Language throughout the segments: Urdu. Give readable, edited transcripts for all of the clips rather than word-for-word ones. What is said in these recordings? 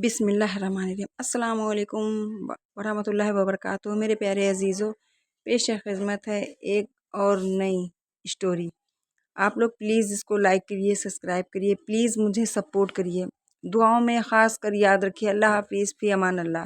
بسم اللہ الرحمن الرحیم۔ السلام علیکم ورحمۃ اللہ وبرکاتہ۔ میرے پیارے عزیزوں، پیش خدمت ہے ایک اور نئی اسٹوری۔ آپ لوگ پلیز اس کو لائک کریے، سبسکرائب کریے، پلیز مجھے سپورٹ کریے، دعاؤں میں خاص کر یاد رکھیے۔ اللہ حافظ، فی امان اللہ۔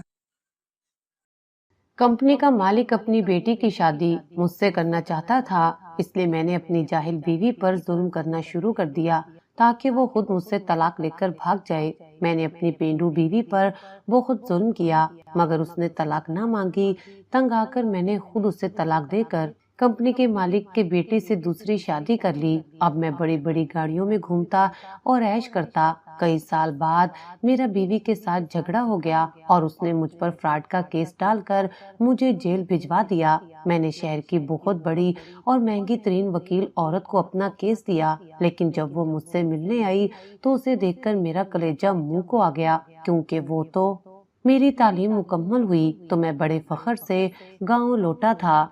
کمپنی کا مالک اپنی بیٹی کی شادی مجھ سے کرنا چاہتا تھا، اس لیے میں نے اپنی جاہل بیوی پر ظلم کرنا شروع کر دیا تاکہ وہ خود مجھ سے طلاق لے کر بھاگ جائے۔ میں نے اپنی پینڈو بیوی پر بہت ظلم کیا مگر اس نے طلاق نہ مانگی۔ تنگ آ کر میں نے خود اسے طلاق دے کر کمپنی کے مالک کے بیٹے سے دوسری شادی کر لی۔ اب میں بڑی بڑی گاڑیوں میں گھومتا اور عیش کرتا۔ کئی سال بعد میرا بیوی کے ساتھ جھگڑا ہو گیا اور اس نے مجھ پر فراڈ کا کیس ڈال کر مجھے جیل بھجوا دیا۔ میں نے شہر کی بہت بڑی اور مہنگی ترین وکیل عورت کو اپنا کیس دیا، لیکن جب وہ مجھ سے ملنے آئی تو اسے دیکھ کر میرا کلیجہ منہ کو آ گیا، کیونکہ وہ تو میری تعلیم مکمل ہوئی تو میں بڑے فخر سے گاؤں لوٹا تھا۔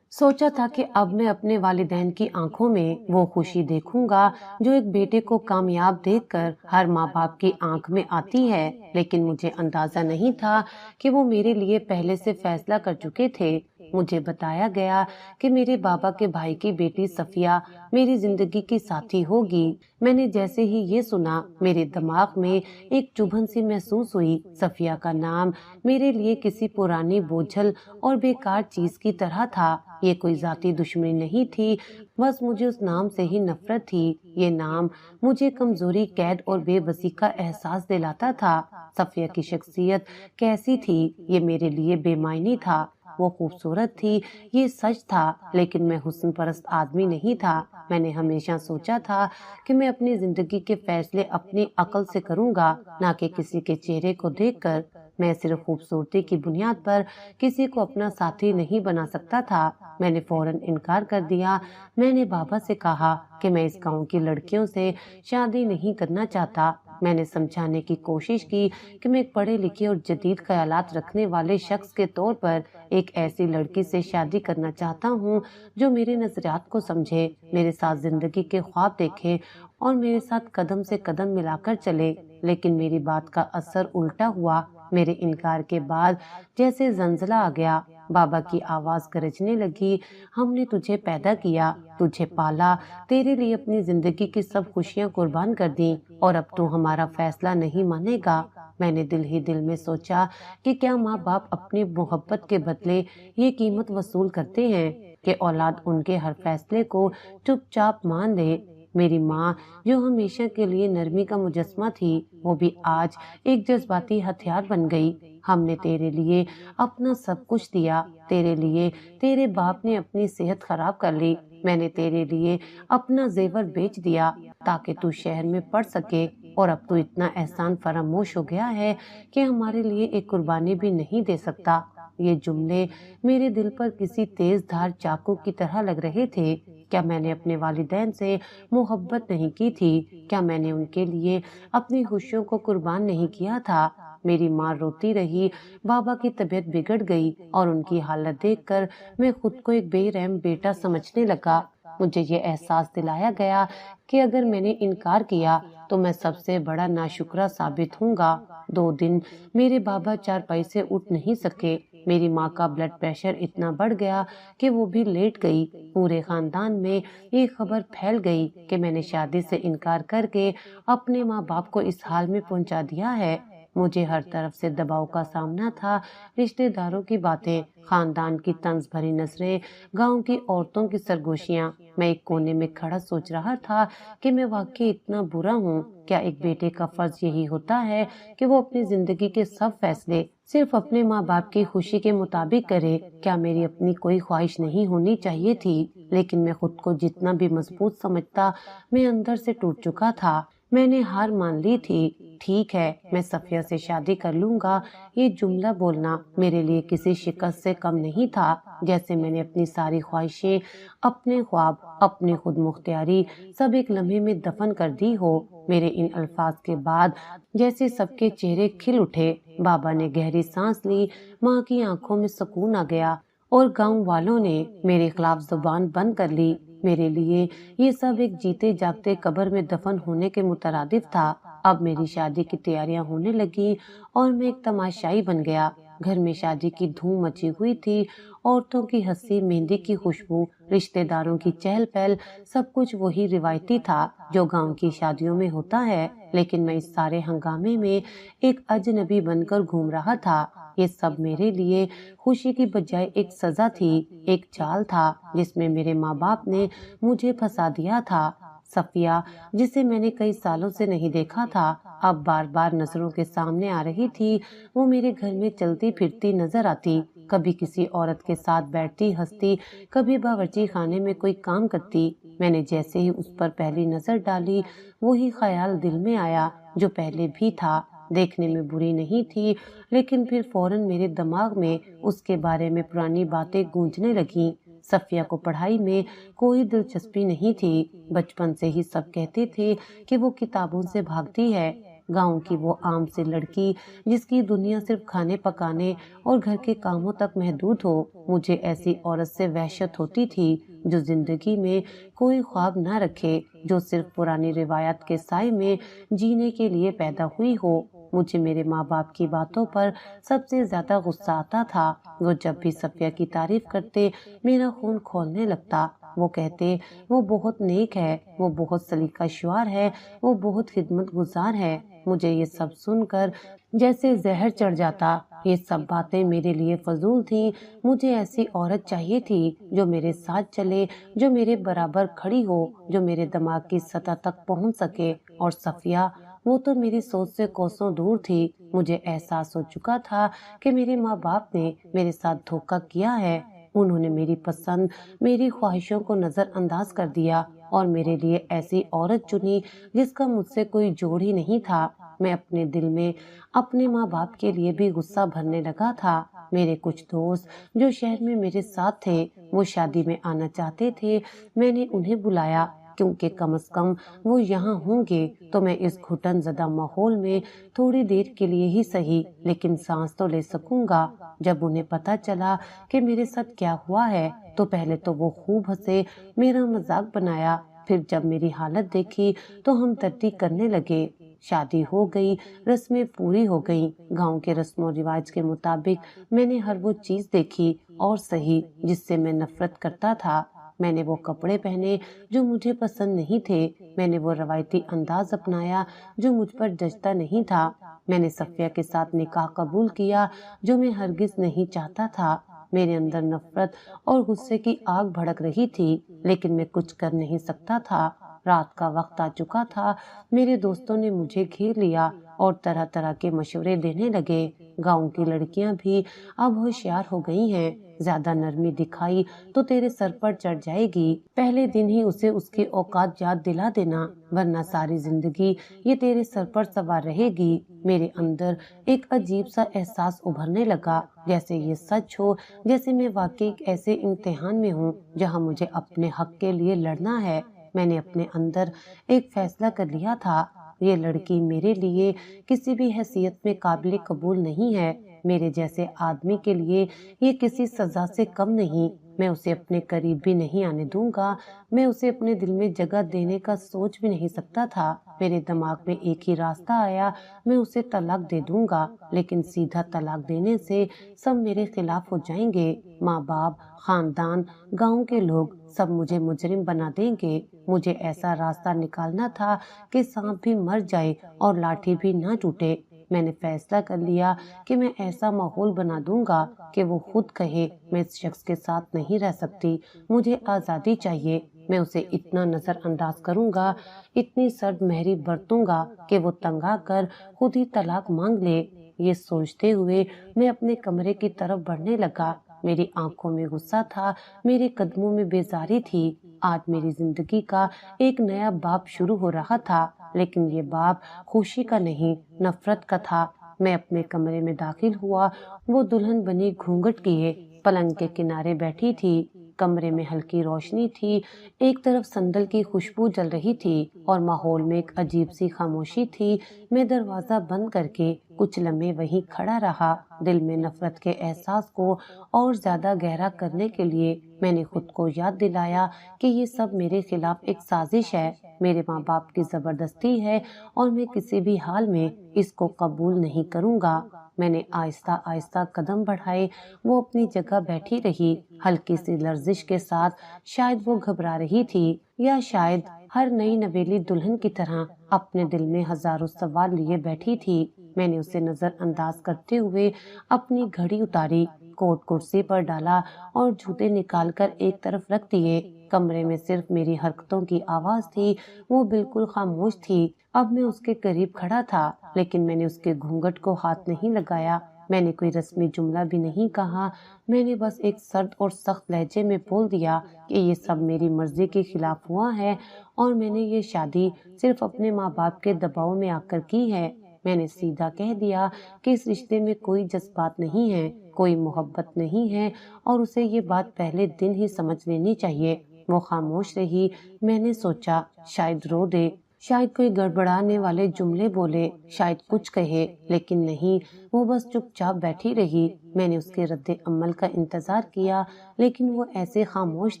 سوچا تھا کہ اب میں اپنے والدین کی آنکھوں میں وہ خوشی دیکھوں گا جو ایک بیٹے کو کامیاب دیکھ کر ہر ماں باپ کی آنکھ میں آتی ہے، لیکن مجھے اندازہ نہیں تھا کہ وہ میرے لیے پہلے سے فیصلہ کر چکے تھے۔ مجھے بتایا گیا کہ میرے بابا کے بھائی کی بیٹی صفیہ میری زندگی کی ساتھی ہوگی۔ میں نے جیسے ہی یہ سنا میرے دماغ میں ایک چبھن سی محسوس ہوئی۔ صفیہ کا نام میرے لیے کسی پرانی بوجھل اور بیکار چیز کی طرح تھا۔ یہ کوئی ذاتی دشمنی نہیں تھی، بس مجھے اس نام سے ہی نفرت تھی۔ یہ نام مجھے کمزوری، قید اور بے بسی کا احساس دلاتا تھا۔ صفیہ کی شخصیت کیسی تھی یہ میرے لیے بے معنی تھا۔ وہ خوبصورت تھی، یہ سچ تھا، لیکن میں حسن پرست آدمی نہیں تھا۔ میں نے ہمیشہ سوچا تھا کہ میں اپنی زندگی کے فیصلے اپنی عقل سے کروں گا، نہ کہ کسی کے چہرے کو دیکھ کر۔ میں صرف خوبصورتی کی بنیاد پر کسی کو اپنا ساتھی نہیں بنا سکتا تھا۔ میں نے فوراً انکار کر دیا۔ میں نے بابا سے کہا کہ میں اس گاؤں کی لڑکیوں سے شادی نہیں کرنا چاہتا۔ میں نے سمجھانے کی کوشش کی کہ میں ایک پڑھے لکھے اور جدید خیالات رکھنے والے شخص کے طور پر ایک ایسی لڑکی سے شادی کرنا چاہتا ہوں جو میرے نظریات کو سمجھے، میرے ساتھ زندگی کے خواب دیکھے اور میرے ساتھ قدم سے قدم ملا کر چلے۔ لیکن میری بات کا اثر الٹا ہوا۔ میرے انکار کے بعد جیسے زلزلہ آ گیا، بابا کی آواز گرجنے لگی، ہم نے تجھے پیدا کیا، تجھے پالا، تیرے لیے اپنی زندگی کی سب خوشیاں قربان کر دیں، اور اب تو ہمارا فیصلہ نہیں مانے گا۔ میں نے دل ہی دل میں سوچا کہ کیا ماں باپ اپنی محبت کے بدلے یہ قیمت وصول کرتے ہیں کہ اولاد ان کے ہر فیصلے کو چپ چاپ مان لے۔ میری ماں جو ہمیشہ کے لیے نرمی کا مجسمہ تھی، وہ بھی آج ایک جذباتی ہتھیار بن گئی۔ ہم نے تیرے لیے اپنا سب کچھ دیا، تیرے لیے تیرے باپ نے اپنی صحت خراب کر لی، میں نے تیرے لیے اپنا زیور بیچ دیا تاکہ تو شہر میں پڑھ سکے، اور اب تو اتنا احسان فراموش ہو گیا ہے کہ ہمارے لیے ایک قربانی بھی نہیں دے سکتا۔ یہ جملے میرے دل پر کسی تیز دھار چاقو کی طرح لگ رہے تھے۔ کیا میں نے اپنے والدین سے محبت نہیں کی تھی؟ کیا میں نے ان کے لیے اپنی خوشیوں کو قربان نہیں کیا تھا؟ میری ماں روتی رہی، بابا کی طبیعت بگڑ گئی اور ان کی حالت دیکھ کر میں خود کو ایک بے رحم بیٹا سمجھنے لگا۔ مجھے یہ احساس دلایا گیا کہ اگر میں نے انکار کیا تو میں سب سے بڑا ناشکرا ثابت ہوں گا۔ 2 دن میرے بابا چارپائی سے اٹھ نہیں سکے۔ میری ماں کا بلڈ پریشر اتنا بڑھ گیا کہ وہ بھی لیٹ گئی۔ پورے خاندان میں یہ خبر پھیل گئی کہ میں نے شادی سے انکار کر کے اپنے ماں باپ کو اس حال میں پہنچا دیا ہے۔ مجھے ہر طرف سے دباؤ کا سامنا تھا، رشتہ داروں کی باتیں، خاندان کی طنز بھری نظریں، گاؤں کی عورتوں کی سرگوشیاں۔ میں ایک کونے میں کھڑا سوچ رہا تھا کہ میں واقعی اتنا برا ہوں؟ کیا ایک بیٹے کا فرض یہی ہوتا ہے کہ وہ اپنی زندگی کے سب فیصلے صرف اپنے ماں باپ کی خوشی کے مطابق کرے؟ کیا میری اپنی کوئی خواہش نہیں ہونی چاہیے تھی؟ لیکن میں خود کو جتنا بھی مضبوط سمجھتا، میں اندر سے ٹوٹ چکا تھا۔ میں نے ہار مان لی تھی۔ ٹھیک ہے، میں صفیہ سے شادی کر لوں گا، یہ جملہ بولنا میرے لیے کسی شکست سے کم نہیں تھا، جیسے میں نے اپنی ساری خواہشیں، اپنے خواب، اپنی خود مختاری سب ایک لمحے میں دفن کر دی ہو۔ میرے ان الفاظ کے بعد جیسے سب کے چہرے کھل اٹھے۔ بابا نے گہری سانس لی، ماں کی آنکھوں میں سکون آ گیا، اور گاؤں والوں نے میرے خلاف زبان بند کر لی۔ میرے لیے یہ سب ایک جیتے جاگتے قبر میں دفن ہونے کے مترادف تھا۔ اب میری شادی کی تیاریاں ہونے لگی اور میں ایک تماشائی بن گیا۔ گھر میں شادی کی دھوم مچی ہوئی تھی، عورتوں کی ہنسی، مہندی کی خوشبو، رشتہ داروں کی چہل پہل، سب کچھ وہی روایتی تھا جو گاؤں کی شادیوں میں ہوتا ہے، لیکن میں اس سارے ہنگامے میں ایک اجنبی بن کر گھوم رہا تھا۔ یہ سب میرے لیے خوشی کی بجائے ایک سزا تھی، ایک جال تھا جس میں میرے ماں باپ نے مجھے پھنسا دیا تھا۔ صفیہ، جسے میں نے کئی سالوں سے نہیں دیکھا تھا، اب بار بار نظروں کے سامنے آ رہی تھی۔ وہ میرے گھر میں چلتی پھرتی نظر آتی، کبھی کسی عورت کے ساتھ بیٹھتی ہنستی، کبھی باورچی خانے میں کوئی کام کرتی۔ میں نے جیسے ہی اس پر پہلی نظر ڈالی، وہی خیال دل میں آیا جو پہلے بھی تھا۔ دیکھنے میں بری نہیں تھی، لیکن پھر فوراً میرے دماغ میں اس کے بارے میں پرانی باتیں گونجنے لگیں۔ صفیہ کو پڑھائی میں کوئی دلچسپی نہیں تھی، بچپن سے ہی سب کہتے تھے کہ وہ کتابوں سے بھاگتی ہے۔ گاؤں کی وہ عام سی لڑکی جس کی دنیا صرف کھانے پکانے اور گھر کے کاموں تک محدود ہو۔ مجھے ایسی عورت سے وحشت ہوتی تھی جو زندگی میں کوئی خواب نہ رکھے، جو صرف پرانی روایات کے سائے میں جینے کے لیے پیدا ہوئی ہو۔ مجھے میرے ماں باپ کی باتوں پر سب سے زیادہ غصہ آتا تھا۔ وہ جب بھی صفیہ کی تعریف کرتے، میرا خون کھولنے لگتا۔ وہ کہتے وہ بہت نیک ہے، وہ بہت سلیقہ شعار ہے، وہ بہت خدمت گزار ہے۔ مجھے یہ سب سن کر جیسے زہر چڑھ جاتا۔ یہ سب باتیں میرے لیے فضول تھیں۔ مجھے ایسی عورت چاہیے تھی جو میرے ساتھ چلے، جو میرے برابر کھڑی ہو، جو میرے دماغ کی سطح تک پہنچ سکے۔ اور صفیہ، وہ تو میری سوچ سے کوسوں دور تھی۔ مجھے احساس ہو چکا تھا کہ میرے ماں باپ نے میرے ساتھ دھوکہ کیا ہے۔ انہوں نے میری پسند، میری خواہشوں کو نظر انداز کر دیا اور میرے لیے ایسی عورت چنی جس کا مجھ سے کوئی جوڑ ہی نہیں تھا۔ میں اپنے دل میں اپنے ماں باپ کے لیے بھی غصہ بھرنے لگا تھا۔ میرے کچھ دوست جو شہر میں میرے ساتھ تھے، وہ شادی میں آنا چاہتے تھے۔ میں نے انہیں بلایا کیونکہ کم از کم وہ یہاں ہوں گے تو میں اس گھٹن زدہ ماحول میں تھوڑی دیر کے لیے ہی صحیح لیکن سانس تو لے سکوں گا۔ جب انہیں پتا چلا کہ میرے ساتھ کیا ہوا ہے تو پہلے تو وہ خوب ہنسے، میرا مذاق بنایا، پھر جب میری حالت دیکھی تو ہمدردی کرنے لگے۔ شادی ہو گئی، رسمیں پوری ہو گئیں۔ گاؤں کے رسم و رواج کے مطابق میں نے ہر وہ چیز دیکھی اور سہی جس سے میں نفرت کرتا تھا۔ میں نے وہ کپڑے پہنے جو مجھے پسند نہیں تھے، میں نے وہ روایتی انداز اپنایا جو مجھ پر جچتا نہیں تھا۔ میں نے صفیہ کے ساتھ نکاح قبول کیا جو میں ہرگز نہیں چاہتا تھا۔ میرے اندر نفرت اور غصے کی آگ بھڑک رہی تھی، لیکن میں کچھ کر نہیں سکتا تھا۔ رات کا وقت آ چکا تھا، میرے دوستوں نے مجھے گھیر لیا اور طرح طرح کے مشورے دینے لگے۔ گاؤں کی لڑکیاں بھی اب ہوشیار ہو گئی ہیں، زیادہ نرمی دکھائی تو تیرے سر پر چڑھ جائے گی، پہلے دن ہی اسے اس کے اوقات یاد دلا دینا، ورنہ ساری زندگی یہ تیرے سر پر سوار رہے گی۔ میرے اندر ایک عجیب سا احساس ابھرنے لگا، جیسے یہ سچ ہو، جیسے میں واقعی ایک ایسے امتحان میں ہوں جہاں مجھے اپنے حق کے لیے لڑنا ہے۔ میں نے اپنے اندر ایک فیصلہ کر لیا تھا، یہ لڑکی میرے لیے کسی بھی حیثیت میں قابل قبول نہیں ہے۔ میرے جیسے آدمی کے لیے یہ کسی سزا سے کم نہیں۔ میں اسے اپنے قریب بھی نہیں آنے دوں گا، میں اسے اپنے دل میں جگہ دینے کا سوچ بھی نہیں سکتا تھا۔ میرے دماغ میں ایک ہی راستہ آیا، میں اسے طلاق دے دوں گا، لیکن سیدھا طلاق دینے سے سب میرے خلاف ہو جائیں گے۔ ماں باپ، خاندان، گاؤں کے لوگ سب مجھے مجرم بنا دیں گے۔ مجھے ایسا راستہ نکالنا تھا کہ سانپ بھی مر جائے اور لاٹھی بھی نہ ٹوٹے۔ میں نے فیصلہ کر لیا کہ میں ایسا ماحول بنا دوں گا کہ وہ خود کہے میں اس شخص کے ساتھ نہیں رہ سکتی، مجھے آزادی چاہیے۔ میں اسے اتنا نظر انداز کروں گا، اتنی سرد مہری برتوں گا کہ وہ تنگ آ کر خود ہی طلاق مانگ لے۔ یہ سوچتے ہوئے میں اپنے کمرے کی طرف بڑھنے لگا۔ میری آنکھوں میں غصہ تھا، میرے قدموں میں بیزاری تھی۔ آج میری زندگی کا ایک نیا باب شروع ہو رہا تھا، لیکن یہ باب خوشی کا نہیں، نفرت کا تھا۔ میں اپنے کمرے میں داخل ہوا، وہ دلہن بنی گھونگھٹ کیے پلنگ کے کنارے بیٹھی تھی، کمرے میں ہلکی روشنی تھی، ایک طرف سندل کی خوشبو جل رہی تھی اور ماحول میں ایک عجیب سی خاموشی تھی۔ میں دروازہ بند کر کے کچھ لمحے وہیں کھڑا رہا۔ دل میں نفرت کے احساس کو اور زیادہ گہرا کرنے کے لیے میں نے خود کو یاد دلایا کہ یہ سب میرے خلاف ایک سازش ہے، میرے ماں باپ کی زبردستی ہے اور میں کسی بھی حال میں اس کو قبول نہیں کروں گا۔ میں نے آہستہ آہستہ قدم بڑھائے، وہ اپنی جگہ بیٹھی رہی، ہلکی سی لرزش کے ساتھ۔ شاید وہ گھبرا رہی تھی یا شاید ہر نئی نویلی دلہن کی طرح اپنے دل میں ہزاروں سوال لیے بیٹھی تھی۔ میں نے اسے نظر انداز کرتے ہوئے اپنی گھڑی اتاری، کوٹ کرسی پر ڈالا اور جوتے نکال کر ایک طرف رکھ دیے۔ کمرے میں صرف میری حرکتوں کی آواز تھی، وہ بالکل خاموش تھی۔ اب میں اس کے قریب کھڑا تھا لیکن میں نے اس کے گھونگھٹ کو ہاتھ نہیں لگایا، میں نے کوئی رسمی جملہ بھی نہیں کہا۔ میں نے بس ایک سرد اور سخت لہجے میں بول دیا کہ یہ سب میری مرضی کے خلاف ہوا ہے اور میں نے یہ شادی صرف اپنے ماں باپ کے دباؤ میں آ کر کی ہے۔ میں نے سیدھا کہہ دیا کہ اس رشتے میں کوئی جذبات نہیں ہے، کوئی محبت نہیں ہے اور اسے یہ بات پہلے دن ہی سمجھ لینی چاہیے۔ وہ خاموش رہی۔ میں نے سوچا شاید رو دے، شاید کوئی گڑبڑانے والے جملے بولے، شاید کچھ کہے، لیکن نہیں، وہ بس چپ چاپ بیٹھی رہی۔ میں نے اس کے رد عمل کا انتظار کیا لیکن وہ ایسے خاموش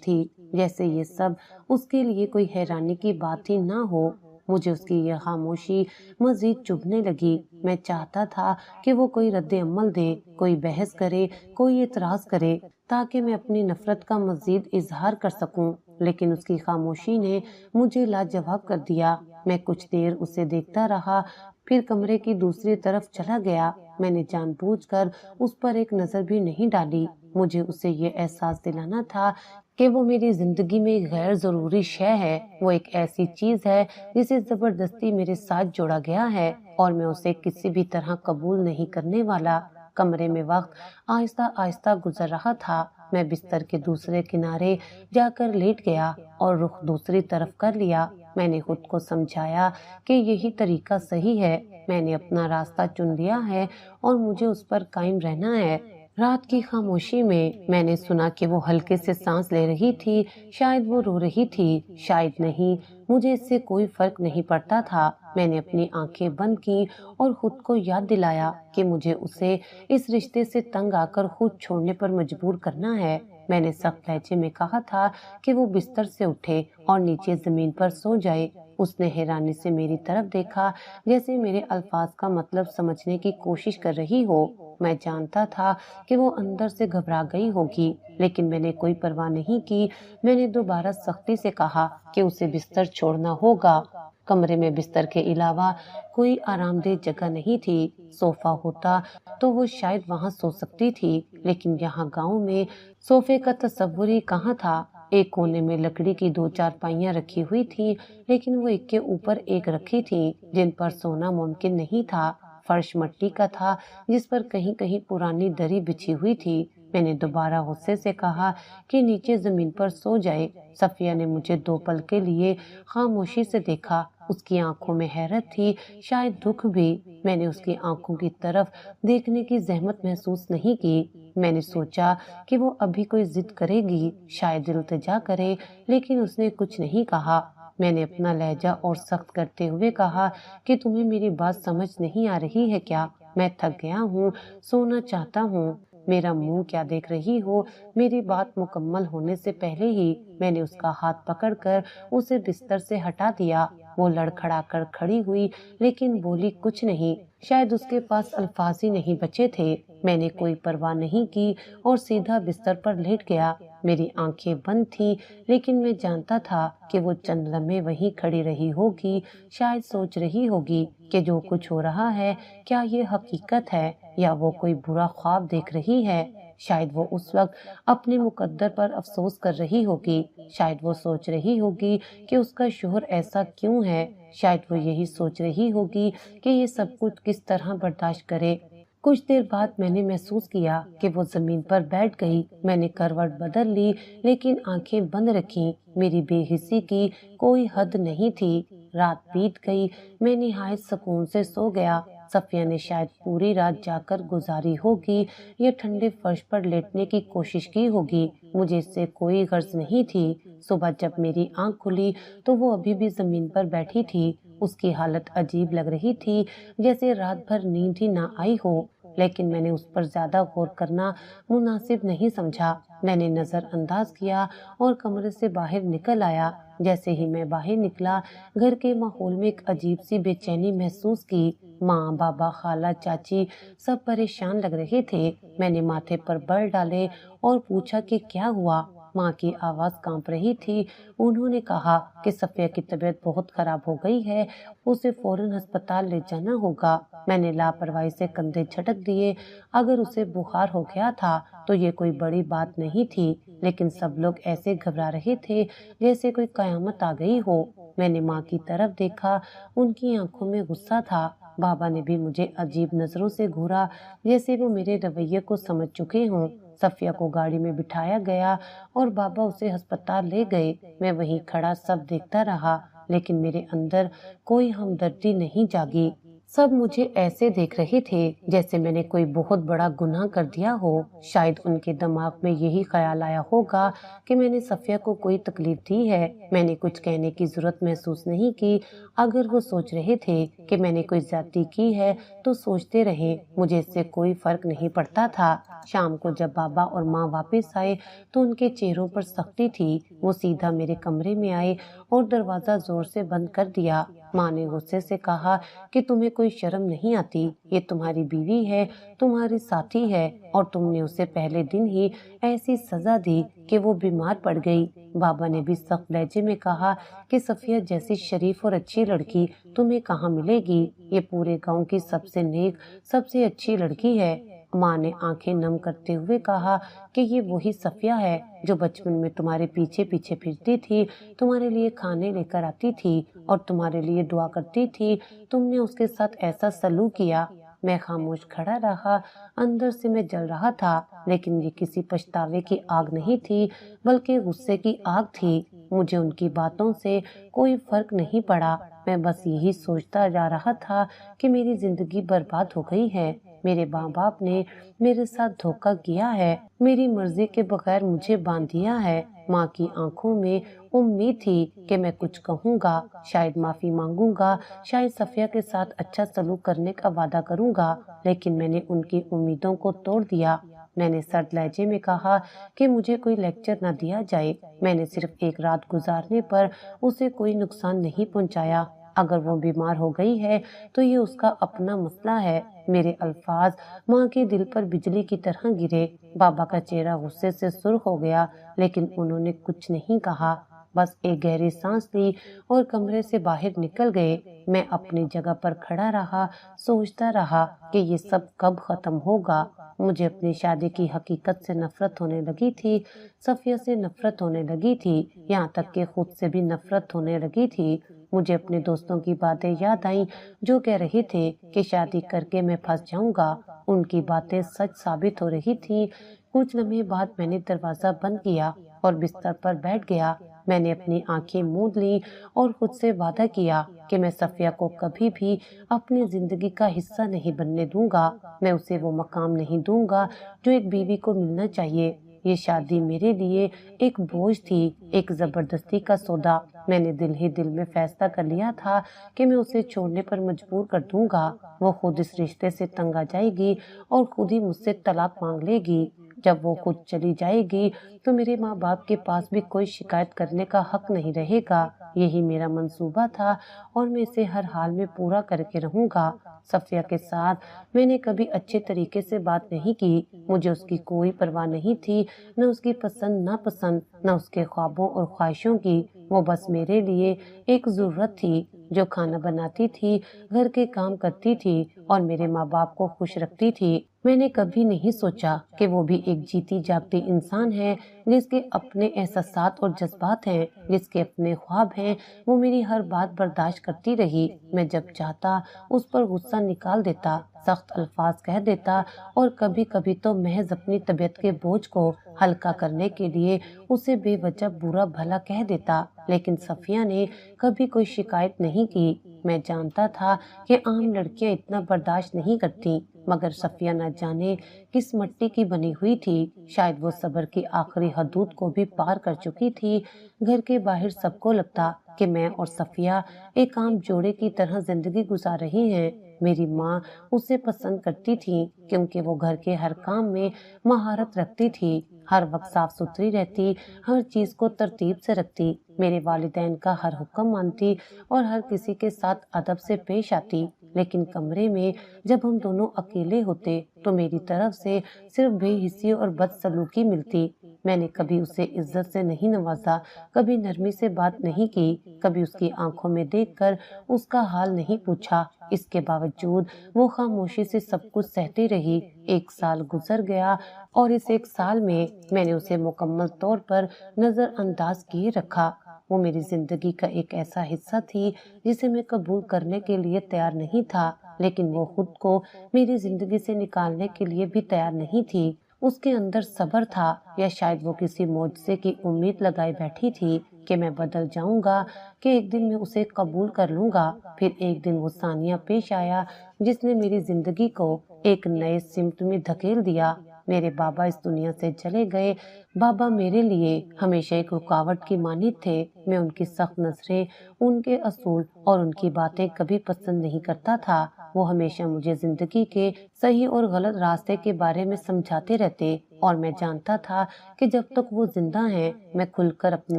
تھی جیسے یہ سب اس کے لیے کوئی حیرانی کی بات ہی نہ ہو۔ مجھے اس کی یہ خاموشی مزید چبھنے لگی۔ میں چاہتا تھا کہ وہ کوئی رد عمل دے، کوئی بحث کرے، کوئی اعتراض کرے تاکہ میں اپنی نفرت کا مزید اظہار کر سکوں، لیکن اس کی خاموشی نے مجھے لاجواب کر دیا۔ میں کچھ دیر اسے دیکھتا رہا، پھر کمرے کی دوسری طرف چلا گیا۔ میں نے جان بوجھ کر اس پر ایک نظر بھی نہیں ڈالی۔ مجھے اسے یہ احساس دلانا تھا کہ وہ میری زندگی میں ایک غیر ضروری شے ہے، وہ ایک ایسی چیز ہے جسے زبردستی میرے ساتھ جوڑا گیا ہے اور میں اسے کسی بھی طرح قبول نہیں کرنے والا۔ کمرے میں وقت آہستہ آہستہ گزر رہا تھا۔ میں بستر کے دوسرے کنارے جا کر لیٹ گیا اور رخ دوسری طرف کر لیا۔ میں نے خود کو سمجھایا کہ یہی طریقہ صحیح ہے، میں نے اپنا راستہ چن لیا ہے اور مجھے اس پر قائم رہنا ہے۔ رات کی خاموشی میں نے سنا کہ وہ ہلکے سے سانس لے رہی تھی، شاید وہ رو رہی تھی، شاید نہیں، مجھے اس سے کوئی فرق نہیں پڑتا تھا۔ میں نے اپنی آنکھیں بند کی اور خود کو یاد دلایا کہ مجھے اسے اس رشتے سے تنگ آ کر خود چھوڑنے پر مجبور کرنا ہے۔ میں نے سخت لہجے میں کہا تھا کہ وہ بستر سے اٹھے اور نیچے زمین پر سو جائے۔ اس نے حیرانی سے میری طرف دیکھا، جیسے میرے الفاظ کا مطلب سمجھنے کی کوشش کر رہی ہو۔ میں جانتا تھا کہ وہ اندر سے گھبرا گئی ہوگی، لیکن میں نے کوئی پرواہ نہیں کی۔ میں نے دوبارہ سختی سے کہا کہ اسے بستر چھوڑنا ہوگا۔ کمرے میں بستر کے علاوہ کوئی آرام دہ جگہ نہیں تھی۔ صوفہ ہوتا تو وہ شاید وہاں سو سکتی تھی، لیکن یہاں گاؤں میں صوفے کا تصور ہی کہاں تھا۔ ایک کونے میں لکڑی کی 2 چارپائیاں رکھی ہوئی تھیں، لیکن وہ ایک کے اوپر ایک رکھی تھیں جن پر سونا ممکن نہیں تھا۔ فرش مٹی کا تھا جس پر کہیں کہیں پرانی دری بچھی ہوئی تھی۔ میں نے دوبارہ غصے سے کہا کہ نیچے زمین پر سو جائے۔ صفیہ نے مجھے 2 پل کے لیے خاموشی سے دیکھا۔ اس کی آنکھوں میں حیرت تھی، شاید دکھ بھی۔ میں نے اس کی آنکھوں کی طرف دیکھنے کی زحمت محسوس نہیں کی۔ میں نے سوچا کہ وہ ابھی کوئی ضد کرے گی، شاید التجا کرے، لیکن اس نے کچھ نہیں کہا۔ میں نے اپنا لہجہ اور سخت کرتے ہوئے کہا کہ تمہیں میری بات سمجھ نہیں آ رہی ہے کیا؟ میں تھک گیا ہوں، سونا چاہتا ہوں۔ میرا منہ کیا دیکھ رہی ہو؟ میری بات مکمل ہونے سے پہلے ہی میں نے اس کا ہاتھ پکڑ کر اسے بستر سے ہٹا دیا۔ وہ لڑکھڑا کر کھڑی ہوئی لیکن بولی کچھ نہیں، شاید اس کے پاس الفاظ ہی نہیں بچے تھے۔ میں نے کوئی پرواہ نہیں کی اور سیدھا بستر پر لیٹ گیا۔ میری آنکھیں بند تھیں لیکن میں جانتا تھا کہ وہ چند لمحے وہیں کھڑی رہی ہوگی، شاید سوچ رہی ہوگی کہ جو کچھ ہو رہا ہے کیا یہ حقیقت ہے یا وہ کوئی برا خواب دیکھ رہی ہے۔ شاید وہ اس وقت اپنے مقدر پر افسوس کر رہی ہوگی، شاید وہ سوچ رہی ہوگی کہ اس کا شوہر ایسا کیوں ہے، شاید وہ یہی سوچ رہی ہوگی کہ یہ سب کچھ کس طرح برداشت کرے۔ کچھ دیر بعد میں نے محسوس کیا کہ وہ زمین پر بیٹھ گئی۔ میں نے کروٹ بدل لی لیکن آنکھیں بند رکھی۔ میری بے حسی کی کوئی حد نہیں تھی۔ رات بیت گئی، میں نہایت سکون سے سو گیا۔ صفیہ نے شاید پوری رات جا کر گزاری ہوگی یا ٹھنڈے فرش پر لیٹنے کی کوشش کی ہوگی، مجھے اس سے کوئی غرض نہیں تھی۔ صبح جب میری آنکھ کھلی تو وہ ابھی بھی زمین پر بیٹھی تھی۔ اس کی حالت عجیب لگ رہی تھی، جیسے رات بھر نیند ہی نہ آئی ہو، لیکن میں نے اس پر زیادہ غور کرنا مناسب نہیں سمجھا۔ میں نے نظر انداز کیا اور کمرے سے باہر نکل آیا۔ جیسے ہی میں باہر نکلا، گھر کے ماحول میں ایک عجیب سی بے چینی محسوس کی۔ ماں، بابا، خالہ، چاچی سب پریشان لگ رہے تھے۔ میں نے ماتھے پر بر ڈالے اور پوچھا کہ کیا ہوا؟ ماں کی آواز کانپ رہی تھی۔ انہوں نے کہا کہ صفیہ کی طبیعت بہت خراب ہو گئی ہے، اسے فوراً ہسپتال لے جانا ہوگا۔ میں نے لاپرواہی سے کندھے جھٹک دیے۔ اگر اسے بخار ہو گیا تھا تو یہ کوئی بڑی بات نہیں تھی، لیکن سب لوگ ایسے گھبرا رہے تھے جیسے کوئی قیامت آ گئی ہو۔ میں نے ماں کی طرف دیکھا، ان کی آنکھوں میں غصہ تھا۔ بابا نے بھی مجھے عجیب نظروں سے گھورا، جیسے وہ میرے رویے کو سمجھ چکے ہوں۔ صفیہ کو گاڑی میں بٹھایا گیا اور بابا اسے ہسپتال لے گئے۔ میں وہیں کھڑا سب دیکھتا رہا، لیکن میرے اندر کوئی ہمدردی نہیں جاگی۔ سب مجھے ایسے دیکھ رہے تھے جیسے میں نے کوئی بہت بڑا گناہ کر دیا ہو۔ شاید ان کے دماغ میں یہی خیال آیا ہوگا کہ میں نے صفیہ کو کوئی تکلیف دی ہے۔ میں نے کچھ کہنے کی ضرورت محسوس نہیں کی۔ اگر وہ سوچ رہے تھے کہ میں نے کوئی زیادتی کی ہے تو سوچتے رہے، مجھے اس سے کوئی فرق نہیں پڑتا تھا۔ شام کو جب بابا اور ماں واپس آئے تو ان کے چہروں پر سختی تھی۔ وہ سیدھا میرے کمرے میں آئے اور دروازہ زور سے بند کر دیا۔ ماں نے غصے سے کہا کہ تمہیں کوئی شرم نہیں آتی؟ یہ تمہاری بیوی ہے، تمہاری ساتھی ہے، اور تم نے اسے پہلے دن ہی ایسی سزا دی کہ وہ بیمار پڑ گئی۔ بابا نے بھی سخت لہجے میں کہا کہ صفیہ جیسی شریف اور اچھی لڑکی تمہیں کہاں ملے گی؟ یہ پورے گاؤں کی سب سے نیک، سب سے اچھی لڑکی ہے۔ ماں نے آنکھیں نم کرتے ہوئے کہا کہ یہ وہی صفیہ ہے جو بچپن میں تمہارے پیچھے پیچھے پھرتی تھی، تمہارے لیے کھانے لے کر آتی تھی اور تمہارے لیے دعا کرتی تھی۔ تم نے اس کے ساتھ ایسا سلوک کیا۔ میں خاموش کھڑا رہا۔ اندر سے میں جل رہا تھا، لیکن یہ کسی پچھتاوے کی آگ نہیں تھی، بلکہ غصے کی آگ تھی۔ مجھے ان کی باتوں سے کوئی فرق نہیں پڑا۔ میں بس یہی سوچتا جا رہا تھا کہ میری زندگی برباد ہو گئی ہے۔ میرے ماں باپ نے میرے ساتھ دھوکہ کیا ہے، میری مرضی کے بغیر مجھے باندھ دیا ہے۔ ماں کی آنکھوں میں امید تھی کہ میں کچھ کہوں گا، شاید معافی مانگوں گا، شاید صفیہ کے ساتھ اچھا سلوک کرنے کا وعدہ کروں گا، لیکن میں نے ان کی امیدوں کو توڑ دیا۔ میں نے سرد لہجے میں کہا کہ مجھے کوئی لیکچر نہ دیا جائے۔ میں نے صرف ایک رات گزارنے پر اسے کوئی نقصان نہیں پہنچایا۔ اگر وہ بیمار ہو گئی ہے تو یہ اس کا اپنا مسئلہ ہے۔ میرے الفاظ ماں کے دل پر بجلی کی طرح گرے۔ بابا کا چہرہ غصے سے سرخ ہو گیا، لیکن انہوں نے کچھ نہیں کہا، بس ایک گہری سانس لی اور کمرے سے باہر نکل گئے۔ میں اپنی جگہ پر کھڑا رہا، سوچتا رہا کہ یہ سب کب ختم ہوگا۔ مجھے اپنی شادی کی حقیقت سے نفرت ہونے لگی تھی، صفیہ سے نفرت ہونے لگی تھی، یہاں تک کہ خود سے بھی نفرت ہونے لگی تھی۔ مجھے اپنے دوستوں کی باتیں یاد آئیں جو کہہ رہے تھے کہ شادی کر کے میں پھنس جاؤں گا۔ ان کی باتیں سچ ثابت ہو رہی تھیں۔ کچھ لمحے بعد میں نے دروازہ بند کیا اور بستر پر بیٹھ گیا۔ میں نے اپنی آنکھیں موند لیں اور خود سے وعدہ کیا کہ میں صفیہ کو کبھی بھی اپنی زندگی کا حصہ نہیں بننے دوں گا۔ میں اسے وہ مقام نہیں دوں گا جو ایک بیوی کو ملنا چاہیے۔ یہ شادی میرے لیے ایک بوجھ تھی، ایک زبردستی کا سودا۔ میں نے دل ہی دل میں فیصلہ کر لیا تھا کہ میں اسے چھوڑنے پر مجبور کر دوں گا۔ وہ خود اس رشتے سے تنگ آ جائے گی اور خود ہی مجھ سے طلاق مانگ لے گی۔ جب وہ خود چلی جائے گی تو میرے ماں باپ کے پاس بھی کوئی شکایت کرنے کا حق نہیں رہے گا۔ یہی میرا منصوبہ تھا اور میں اسے ہر حال میں پورا کر کے رہوں گا۔ صفیہ کے ساتھ میں نے کبھی اچھے طریقے سے بات نہیں کی۔ مجھے اس کی کوئی پرواہ نہیں تھی، نہ اس کی پسند ناپسند، نہ اس کے خوابوں اور خواہشوں کی۔ وہ بس میرے لیے ایک ضرورت تھی، جو کھانا بناتی تھی، گھر کے کام کرتی تھی اور میرے ماں باپ کو خوش رکھتی تھی۔ میں نے کبھی نہیں سوچا کہ وہ بھی ایک جیتی جاگتی انسان ہے، جس کے اپنے احساسات اور جذبات ہیں، جس کے اپنے خواب ہیں۔ وہ میری ہر بات برداشت کرتی رہی، میں جب چاہتا اس پر غصہ نکال دیتا، سخت الفاظ کہہ دیتا، اور کبھی کبھی تو محض اپنی طبیعت کے بوجھ کو ہلکا کرنے کے لیے اسے بے وجہ برا بھلا کہہ دیتا، لیکن صفیہ نے کبھی کوئی شکایت نہیں کی۔ میں جانتا تھا کہ عام لڑکیاں اتنا برداشت نہیں کرتی، مگر صفیہ نہ جانے کس مٹی کی بنی ہوئی تھی، شاید وہ صبر کی آخری حدود کو بھی پار کر چکی تھی۔ گھر کے باہر سب کو لگتا کہ میں اور صفیہ ایک عام جوڑے کی طرح زندگی گزار رہی ہیں۔ میری ماں اسے پسند کرتی تھی کیونکہ وہ گھر کے ہر کام میں مہارت رکھتی تھی، ہر وقت صاف ستھری رہتی، ہر چیز کو ترتیب سے رکھتی، میرے والدین کا ہر حکم مانتی اور ہر کسی کے ساتھ ادب سے پیش آتی۔ لیکن کمرے میں جب ہم دونوں اکیلے ہوتے تو میری طرف سے صرف بے حسی اور بدسلوکی ملتی۔ میں نے کبھی اسے عزت سے نہیں نوازا، کبھی نرمی سے بات نہیں کی، کبھی اس کی آنکھوں میں دیکھ کر اس کا حال نہیں پوچھا۔ اس کے باوجود وہ خاموشی سے سب کچھ سہتی رہی۔ ایک سال گزر گیا اور اس ایک سال میں نے اسے مکمل طور پر نظر انداز کیے رکھا۔ وہ میری زندگی کا ایک ایسا حصہ تھی جسے میں قبول کرنے کے لیے تیار نہیں تھا، لیکن وہ خود کو میری زندگی سے نکالنے کے لیے بھی تیار نہیں تھی۔ اس کے اندر صبر تھا، یا شاید وہ کسی معجزے کی امید لگائے بیٹھی تھی کہ میں بدل جاؤں گا، کہ ایک دن میں اسے قبول کر لوں گا۔ پھر ایک دن وہ ثانیہ پیش آیا جس نے میری زندگی کو ایک نئے سمت میں دھکیل دیا۔ میرے بابا اس دنیا سے چلے گئے۔ بابا میرے لیے ہمیشہ ایک رکاوٹ کی مانند تھے۔ میں ان کی سخت نظریں، ان کے اصول اور ان کی باتیں کبھی پسند نہیں کرتا تھا۔ وہ ہمیشہ مجھے زندگی کے صحیح اور غلط راستے کے بارے میں سمجھاتے رہتے، اور میں جانتا تھا کہ جب تک وہ زندہ ہیں میں کھل کر اپنی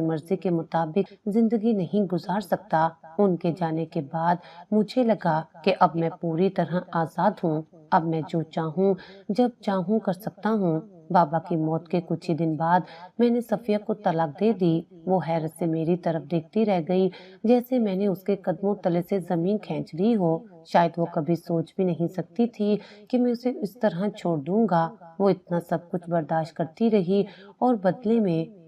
مرضی کے مطابق زندگی نہیں گزار سکتا۔ ان کے جانے کے بعد مجھے لگا کہ اب میں پوری طرح آزاد ہوں، اب میں جو چاہوں جب چاہوں کر سکتا ہوں۔ بابا کی موت کے کچھ ہی دن بعد میں نے صفیہ کو طلاق دے دی۔ وہ حیرت سے میری طرف دیکھتی رہ گئی، جیسے میں نے اس کے قدموں تلے سے زمین کھینچ لی ہو۔ شاید وہ کبھی سوچ بھی نہیں سکتی تھی کہ میں اسے اس طرح چھوڑ دوں گا۔ وہ اتنا سب کچھ برداشت کرتی رہی، اور بدلے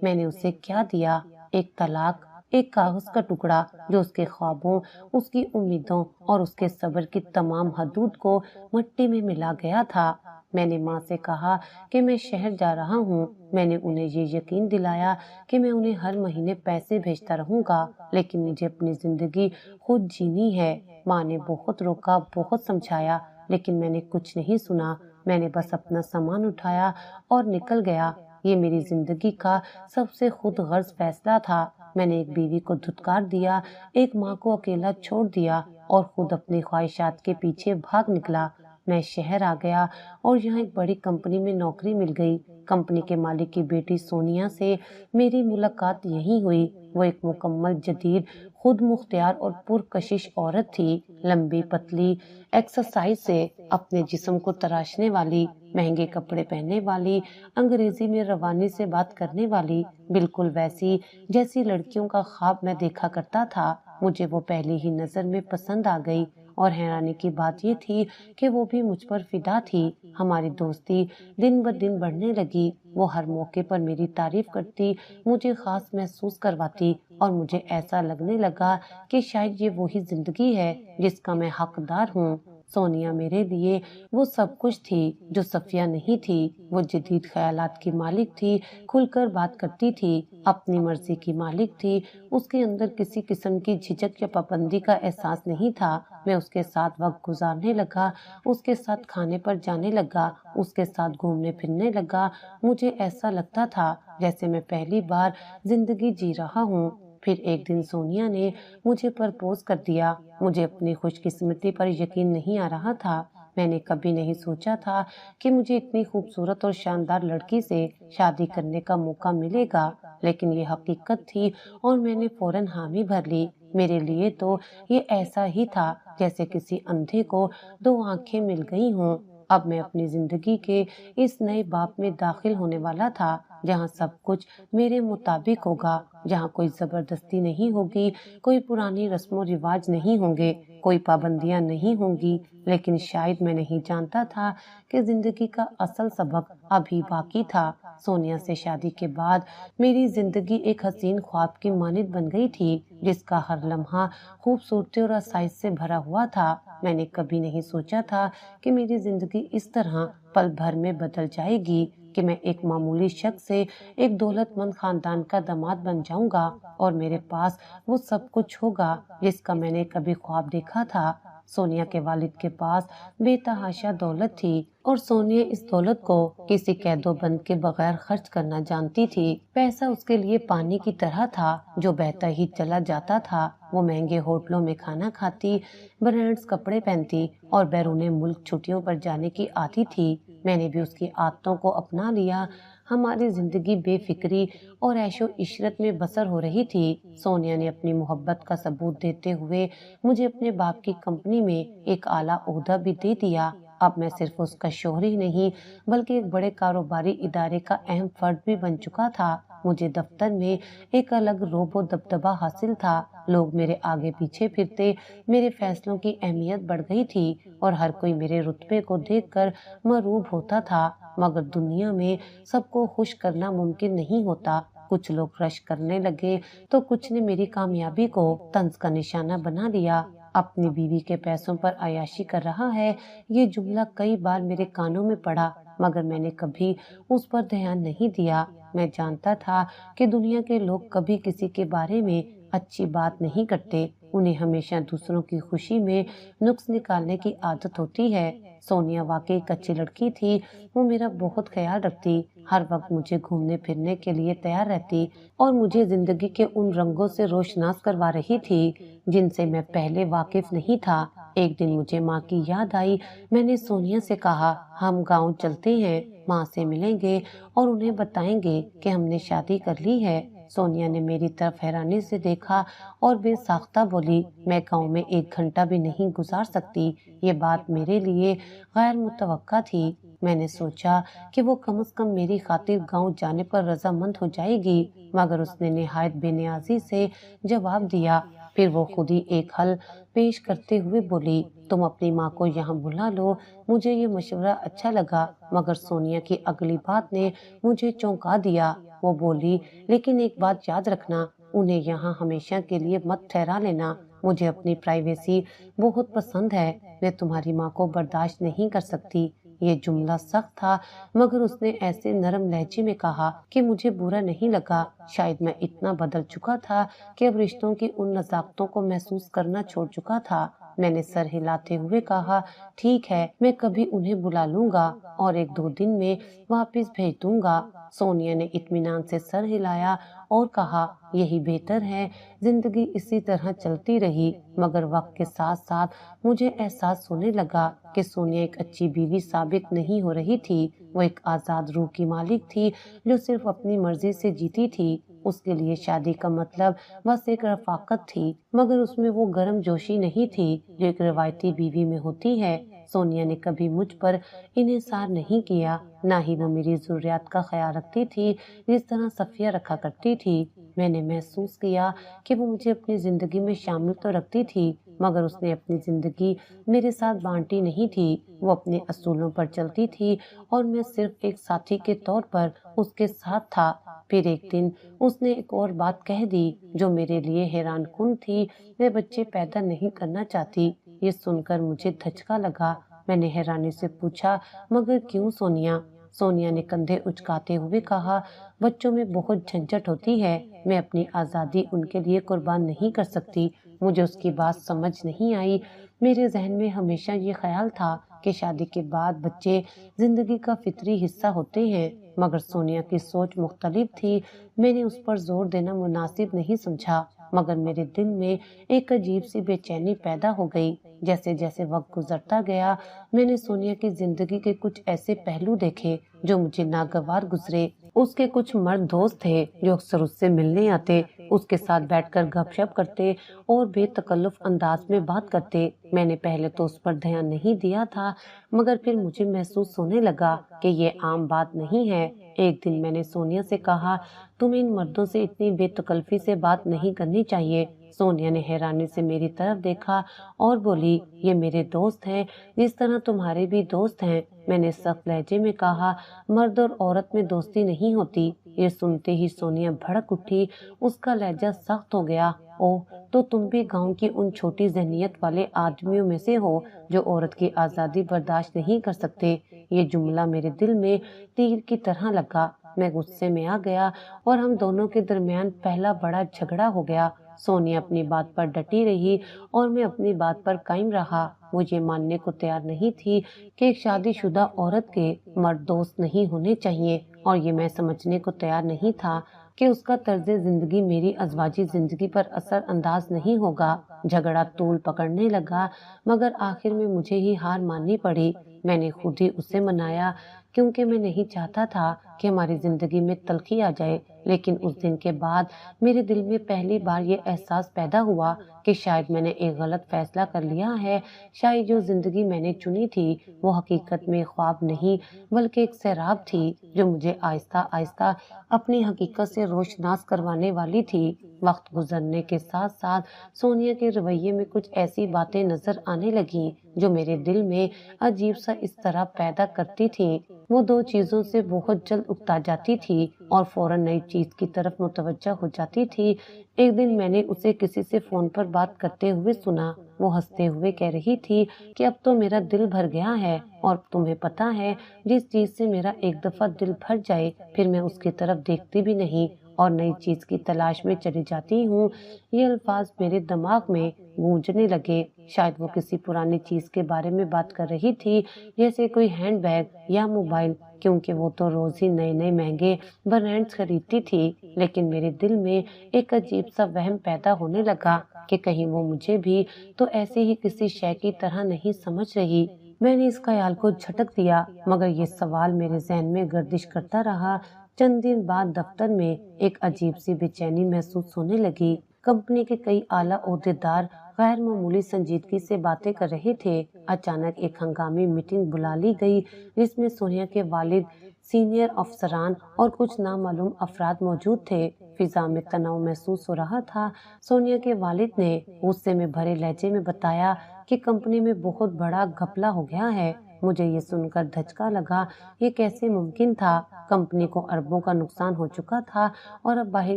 میں نے اسے کیا دیا؟ ایک طلاق، ایک کاغذ کا ٹکڑا جو اس کے خوابوں، اس کی امیدوں اور اس کے صبر کی تمام حدود کو مٹی میں ملا گیا تھا۔ میں نے ماں سے کہا کہ میں شہر جا رہا ہوں۔ میں نے انہیں یہ یقین دلایا کہ میں انہیں ہر مہینے پیسے بھیجتا رہوں گا، لیکن مجھے اپنی زندگی خود جینی ہے۔ ماں نے بہت روکا، بہت سمجھایا، لیکن میں نے کچھ نہیں سنا۔ میں نے بس اپنا سامان اٹھایا اور نکل گیا۔ یہ میری زندگی کا سب سے خود غرض فیصلہ تھا۔ میں نے ایک بیوی کو دھتکار دیا، ایک ماں کو اکیلا چھوڑ دیا، اور خود اپنی خواہشات کے پیچھے بھاگ نکلا۔ میں شہر آ گیا اور یہاں ایک بڑی کمپنی میں نوکری مل گئی۔ کمپنی کے مالک کی بیٹی سونیا سے میری ملاقات یہیں ہوئی۔ وہ ایک مکمل جدید، خود مختار اور پرکشش عورت تھی، لمبی پتلی، ایکسرسائز سے اپنے جسم کو تراشنے والی، مہنگے کپڑے پہننے والی، انگریزی میں روانی سے بات کرنے والی، بالکل ویسی جیسی لڑکیوں کا خواب میں دیکھا کرتا تھا۔ مجھے وہ پہلی ہی نظر میں پسند آ گئی، اور حیرانی کی بات یہ تھی کہ وہ بھی مجھ پر فدا تھی۔ ہماری دوستی دن بدن بڑھنے لگی۔ وہ ہر موقع پر میری تعریف کرتی، مجھے خاص محسوس کرواتی، اور مجھے ایسا لگنے لگا کہ شاید یہ وہی زندگی ہے جس کا میں حقدار ہوں۔ سونیا میرے لیے وہ سب کچھ تھی جو صفیہ نہیں تھی۔ وہ جدید خیالات کی مالک تھی، کھل کر بات کرتی تھی، اپنی مرضی کی مالک تھی۔ اس کے اندر کسی قسم کی جھجک یا پابندی کا احساس نہیں تھا۔ میں اس کے ساتھ وقت گزارنے لگا، اس کے ساتھ کھانے پر جانے لگا، اس کے ساتھ گھومنے پھرنے لگا۔ مجھے ایسا لگتا تھا جیسے میں پہلی بار زندگی جی رہا ہوں۔ پھر ایک دن سونیا نے مجھے پرپوز کر دیا۔ مجھے اپنی خوش قسمتی پر یقین نہیں آ رہا تھا۔ میں نے کبھی نہیں سوچا تھا کہ مجھے اتنی خوبصورت اور شاندار لڑکی سے شادی کرنے کا موقع ملے گا، لیکن یہ حقیقت تھی، اور میں نے فوراً حامی بھر لی۔ میرے لیے تو یہ ایسا ہی تھا جیسے کسی اندھے کو دو آنکھیں مل گئی ہوں۔ اب میں اپنی زندگی کے اس نئے باب میں داخل ہونے والا تھا۔ جہاں سب کچھ میرے مطابق ہوگا، جہاں کوئی زبردستی نہیں ہوگی، کوئی پرانی رسم و رواج نہیں ہوں گے، کوئی پابندیاں نہیں ہوں گی۔ لیکن شاید میں نہیں جانتا تھا کہ زندگی کا اصل سبق ابھی باقی تھا۔ سونیا سے شادی کے بعد میری زندگی ایک حسین خواب کی مانند بن گئی تھی، جس کا ہر لمحہ خوبصورتی اور آسائش سے بھرا ہوا تھا۔ میں نے کبھی نہیں سوچا تھا کہ میری زندگی اس طرح پل بھر میں بدل جائے گی، کہ میں ایک معمولی شخص سے ایک دولت مند خاندان کا داماد بن جاؤں گا اور میرے پاس وہ سب کچھ ہوگا جس کا میں نے کبھی خواب دیکھا تھا۔ سونیا کے والد کے پاس بے تحاشا دولت تھی اور سونیا اس دولت کو کسی قید و بند کے بغیر خرچ کرنا جانتی تھی۔ پیسہ اس کے لیے پانی کی طرح تھا جو بہتا ہی چلا جاتا تھا۔ وہ مہنگے ہوٹلوں میں کھانا کھاتی، برانڈز کپڑے پہنتی اور بیرون ملک چھٹیوں پر جانے کی عادی تھی۔ میں نے بھی اس کی عادتوں کو اپنا لیا۔ ہماری زندگی بے فکری اور عیش و عشرت میں بسر ہو رہی تھی۔ سونیا نے اپنی محبت کا ثبوت دیتے ہوئے مجھے اپنے باپ کی کمپنی میں ایک اعلیٰ عہدہ بھی دے دیا۔ اب میں صرف اس کا شوہر ہی نہیں بلکہ ایک بڑے کاروباری ادارے کا اہم فرد بھی بن چکا تھا۔ مجھے دفتر میں ایک الگ رعب و دبدبہ حاصل تھا۔ لوگ میرے آگے پیچھے پھرتے، میرے فیصلوں کی اہمیت بڑھ گئی تھی اور ہر کوئی میرے رتبے کو دیکھ کر مرعوب ہوتا تھا۔ مگر دنیا میں سب کو خوش کرنا ممکن نہیں ہوتا۔ کچھ لوگ رش کرنے لگے تو کچھ نے میری کامیابی کو طنز کا نشانہ بنا لیا۔ اپنی بیوی کے پیسوں پر عیاشی کر رہا ہے، یہ جملہ کئی بار میرے کانوں میں پڑا، مگر میں نے کبھی اس پر دھیان نہیں دیا۔ میں جانتا تھا کہ دنیا کے لوگ کبھی کسی کے بارے میں اچھی بات نہیں کرتے، انہیں ہمیشہ دوسروں کی خوشی میں نقص نکالنے کی عادت ہوتی ہے۔ سونیا واقعی ایک اچھی لڑکی تھی، وہ میرا بہت خیال رکھتی، ہر وقت مجھے گھومنے پھرنے کے لیے تیار رہتی اور مجھے زندگی کے ان رنگوں سے روشناس کروا رہی تھی جن سے میں پہلے واقف نہیں تھا۔ ایک دن مجھے ماں کی یاد آئی۔ میں نے سونیا سے کہا، ہم گاؤں چلتے ہیں، ماں سے ملیں گے اور انہیں بتائیں گے کہ ہم نے شادی کر لی ہے۔ سونیا نے میری طرف حیرانی سے دیکھا اور بے ساختہ بولی، میں گاؤں میں 1 گھنٹہ بھی نہیں گزار سکتی۔ یہ بات میرے لیے غیر متوقع تھی۔ میں نے سوچا کہ وہ کم از کم میری خاطر گاؤں جانے پر رضامند ہو جائے گی، مگر اس نے نہایت بے نیازی سے جواب دیا۔ پھر وہ خود ہی ایک حل پیش کرتے ہوئے بولی، تم اپنی ماں کو یہاں بلا لو۔ مجھے یہ مشورہ اچھا لگا، مگر سونیا کی اگلی بات نے مجھے چونکا دیا۔ وہ بولی، لیکن ایک بات یاد رکھنا، انہیں یہاں ہمیشہ کے لیے مت ٹھہرا لینا۔ مجھے اپنی پرائیویسی بہت پسند ہے، میں تمہاری ماں کو برداشت نہیں کر سکتی۔ یہ جملہ سخت تھا، مگر اس نے ایسے نرم لہجے میں کہا کہ مجھے برا نہیں لگا۔ شاید میں اتنا بدل چکا تھا کہ اب رشتوں کی ان نزاکتوں کو محسوس کرنا چھوڑ چکا تھا۔ میں نے سر ہلاتے ہوئے کہا، ٹھیک ہے، میں کبھی انہیں بلا لوں گا اور 1-2 دن میں واپس بھیج دوں گا۔ سونیا نے اطمینان سے سر ہلایا اور کہا، یہی بہتر ہے۔ زندگی اسی طرح چلتی رہی، مگر وقت کے ساتھ ساتھ مجھے احساس ہونے لگا کہ سونیا ایک اچھی بیوی ثابت نہیں ہو رہی تھی۔ وہ ایک آزاد روح کی مالک تھی جو صرف اپنی مرضی سے جیتی تھی۔ اس کے لیے شادی کا مطلب بس ایک رفاقت تھی، مگر اس میں وہ گرم جوشی نہیں تھی جو ایک روایتی بیوی میں ہوتی ہے۔ سونیا نے کبھی مجھ پر انحصار نہیں کیا، نہ ہی وہ میری ضروریات کا خیال رکھتی تھی جس طرح صفیہ رکھا کرتی تھی۔ میں نے محسوس کیا کہ وہ مجھے اپنی زندگی میں شامل تو رکھتی تھی، مگر اس نے اپنی زندگی میرے ساتھ بانٹی نہیں تھی۔ وہ اپنے اصولوں پر چلتی تھی اور میں صرف ایک ساتھی کے طور پر اس کے ساتھ تھا۔ پھر ایک دن اس نے ایک اور بات کہہ دی جو میرے لیے حیران کن تھی، میں بچے پیدا نہیں کرنا چاہتی۔ یہ سن کر مجھے دھچکا لگا۔ میں نے حیرانی سے پوچھا، مگر کیوں سونیا؟ سونیا نے کندھے اچکاتے ہوئے کہا، بچوں میں بہت جھنجھٹ ہوتی ہے، میں اپنی آزادی ان کے لیے قربان نہیں کر سکتی۔ مجھے اس کی بات سمجھ نہیں آئی۔ میرے ذہن میں ہمیشہ یہ خیال تھا کہ شادی کے بعد بچے زندگی کا فطری حصہ ہوتے ہیں، مگر سونیا کی سوچ مختلف تھی۔ میں نے اس پر زور دینا مناسب نہیں سمجھا، مگر میرے دل میں ایک عجیب سی بے چینی پیدا ہو گئی۔ جیسے جیسے وقت گزرتا گیا، میں نے سونیا کی زندگی کے کچھ ایسے پہلو دیکھے جو مجھے ناگوار گزرے۔ اس کے کچھ مرد دوست تھے جو اکثر اس سے ملنے آتے، اس کے ساتھ بیٹھ کر گپ شپ کرتے اور بے تکلف انداز میں بات کرتے۔ میں نے پہلے تو اس پر دھیان نہیں دیا تھا، مگر پھر مجھے محسوس ہونے لگا کہ یہ عام بات نہیں ہے۔ ایک دن میں نے سونیا سے کہا، تمہیں ان مردوں سے اتنی بے تکلفی سے بات نہیں کرنی چاہیے۔ سونیا نے حیرانی سے میری طرف دیکھا اور بولی، یہ میرے دوست ہیں جس طرح تمہارے بھی دوست ہیں۔ میں نے سخت لہجے میں کہا، مرد اور عورت میں دوستی نہیں ہوتی۔ یہ سنتے ہی سونیا بھڑک اٹھی، اس کا لہجہ سخت ہو گیا۔ اوہ، تو تم بھی گاؤں کی ان چھوٹی ذہنیت والے آدمیوں میں سے ہو جو عورت کی آزادی برداشت نہیں کر سکتے۔ یہ جملہ میرے دل میں تیر کی طرح لگا۔ میں غصے میں آ گیا اور ہم دونوں کے درمیان پہلا بڑا جھگڑا ہو گیا۔ سونیا اپنی بات پر ڈٹی رہی اور میں اپنی بات پر قائم رہا۔ وہ یہ ماننے کو تیار نہیں تھی کہ ایک شادی شدہ عورت کے مرد دوست نہیں ہونے چاہیے، اور یہ میں سمجھنے کو تیار نہیں تھا کہ اس کا طرز زندگی میری ازواجی زندگی پر اثر انداز نہیں ہوگا۔ جھگڑا طول پکڑنے لگا، مگر آخر میں مجھے ہی ہار ماننی پڑی۔ میں نے خود ہی اسے منایا، کیونکہ میں نہیں چاہتا تھا کہ ہماری زندگی میں تلخی آ جائے۔ لیکن اس دن کے بعد میرے دل میں پہلی بار یہ احساس پیدا ہوا کہ شاید میں نے ایک غلط فیصلہ کر لیا ہے۔ شاید جو زندگی میں نے چنی تھی وہ حقیقت میں خواب نہیں بلکہ ایک سیراب تھی، جو مجھے آہستہ آہستہ اپنی حقیقت سے روشناس کروانے والی تھی۔ وقت گزرنے کے ساتھ ساتھ سونیا کے رویے میں کچھ ایسی باتیں نظر آنے لگیں جو میرے دل میں عجیب سا اضطراب پیدا کرتی تھی۔ وہ دو چیزوں سے بہت جلد اکتا جاتی تھی اور فوراً نئی چیز کی طرف متوجہ ہو جاتی تھی۔ ایک دن میں نے اسے کسی سے فون پر بات کرتے ہوئے سنا۔ وہ ہنستے ہوئے کہہ رہی تھی کہ اب تو میرا دل بھر گیا ہے، اور تمہیں پتہ ہے جس چیز سے میرا ایک دفعہ دل بھر جائے پھر میں اس کی طرف دیکھتی بھی نہیں اور نئی چیز کی تلاش میں چلی جاتی ہوں۔ یہ الفاظ میرے دماغ میں گونجنے لگے۔ شاید وہ کسی پرانی چیز کے بارے میں بات کر رہی تھی، جیسے کوئی ہینڈ بیگ یا موبائل، کیونکہ وہ تو روز ہی نئے نئے مہنگے برانڈز خریدتی تھی۔ لیکن میرے دل میں ایک عجیب سا وہم پیدا ہونے لگا کہ کہیں وہ مجھے بھی تو ایسے ہی کسی شے کی طرح نہیں سمجھ رہی۔ میں نے اس خیال کو جھٹک دیا، مگر یہ سوال میرے ذہن میں گردش کرتا رہا۔ چند دن بعد دفتر میں ایک عجیب سی بے چینی محسوس ہونے لگی۔ کمپنی کے کئی اعلیٰ عہدیدار غیر معمولی سنجیدگی سے باتیں کر رہے تھے۔ اچانک ایک ہنگامی میٹنگ بلا لی گئی جس میں سونیا کے والد، سینئر افسران اور کچھ نامعلوم افراد موجود تھے۔ فضا میں تناؤ محسوس ہو رہا تھا۔ سونیا کے والد نے غصے میں بھرے لہجے میں بتایا کہ کمپنی میں بہت بڑا گھپلہ ہو گیا ہے۔ مجھے یہ سن کر دھچکا لگا۔ یہ کیسے ممکن تھا؟ کمپنی کو اربوں کا نقصان ہو چکا تھا اور اب باہر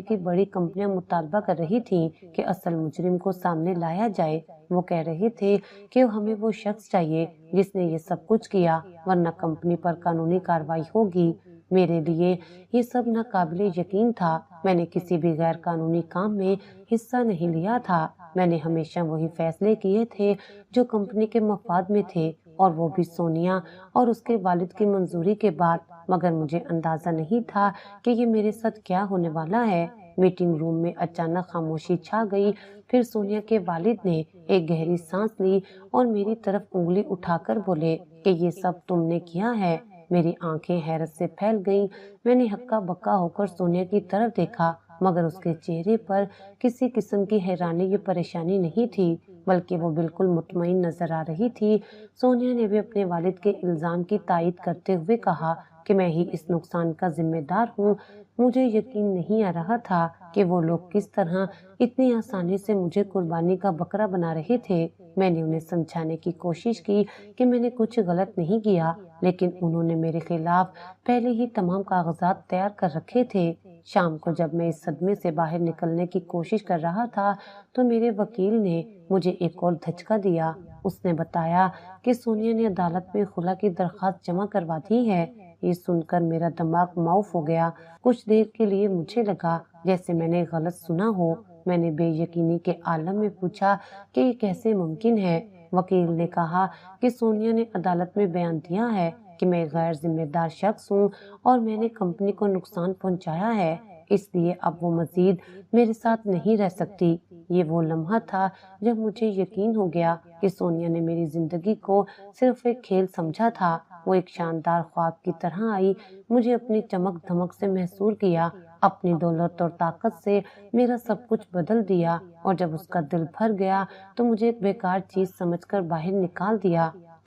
کی بڑی کمپنیاں مطالبہ کر رہی تھیں کہ اصل مجرم کو سامنے لایا جائے۔ وہ کہہ رہے تھے کہ ہمیں وہ شخص چاہیے جس نے یہ سب کچھ کیا، ورنہ کمپنی پر قانونی کارروائی ہوگی۔ میرے لیے یہ سب ناقابل یقین تھا۔ میں نے کسی بھی غیر قانونی کام میں حصہ نہیں لیا تھا۔ میں نے ہمیشہ وہی فیصلے کیے تھے جو کمپنی کے مفاد میں تھے، اور وہ بھی سونیا اور اس کے والد کی منظوری کے بعد۔ مگر مجھے اندازہ نہیں تھا کہ یہ میرے ساتھ کیا ہونے والا ہے۔ میٹنگ روم میں اچانک خاموشی چھا گئی۔ پھر سونیا کے والد نے ایک گہری سانس لی اور میری طرف انگلی اٹھا کر بولے کہ یہ سب تم نے کیا ہے؟ میری آنکھیں حیرت سے پھیل گئیں۔ میں نے ہکا بکا ہو کر سونیا کی طرف دیکھا، مگر اس کے چہرے پر کسی قسم کی حیرانی یا پریشانی نہیں تھی، بلکہ وہ بالکل مطمئن نظر آ رہی تھی۔ سونیا نے بھی اپنے والد کے الزام کی تائید کرتے ہوئے کہا کہ میں ہی اس نقصان کا ذمہ دار ہوں۔ مجھے یقین نہیں آ رہا تھا کہ وہ لوگ کس طرح اتنی آسانی سے مجھے قربانی کا بکرا بنا رہے تھے۔ میں نے انہیں سمجھانے کی کوشش کی کہ میں نے کچھ غلط نہیں کیا، لیکن انہوں نے میرے خلاف پہلے ہی تمام کاغذات تیار کر رکھے تھے۔ شام کو جب میں اس صدمے سے باہر نکلنے کی کوشش کر رہا تھا تو میرے وکیل نے مجھے ایک اور دھچکا دیا۔ اس نے بتایا کہ سونیا نے عدالت میں خلا کی درخواست جمع کروا دی ہے۔ یہ سن کر میرا دماغ معاف ہو گیا۔ کچھ دیر کے لیے مجھے لگا جیسے میں نے غلط سنا ہو۔ میں نے بے یقینی کے عالم میں پوچھا کہ یہ کیسے ممکن ہے؟ وکیل نے کہا کہ سونیا نے عدالت میں بیان دیا ہے کہ میں غیر ذمہ دار شخص ہوں اور میں نے کمپنی کو نقصان پہنچایا ہے، اس لیے اب وہ مزید میرے ساتھ نہیں رہ سکتی۔ یہ وہ لمحہ تھا جب مجھے یقین ہو گیا کہ سونیا نے میری زندگی کو صرف ایک کھیل سمجھا تھا۔ وہ ایک شاندار خواب کی طرح آئی، مجھے اپنی چمک دھمک سے محصور کیا، اپنی دولت اور طاقت سے میرا سب کچھ بدل دیا، اور جب اس کا دل بھر گیا تو مجھے ایک بیکار چیز سمجھ کر باہر نکال دیا۔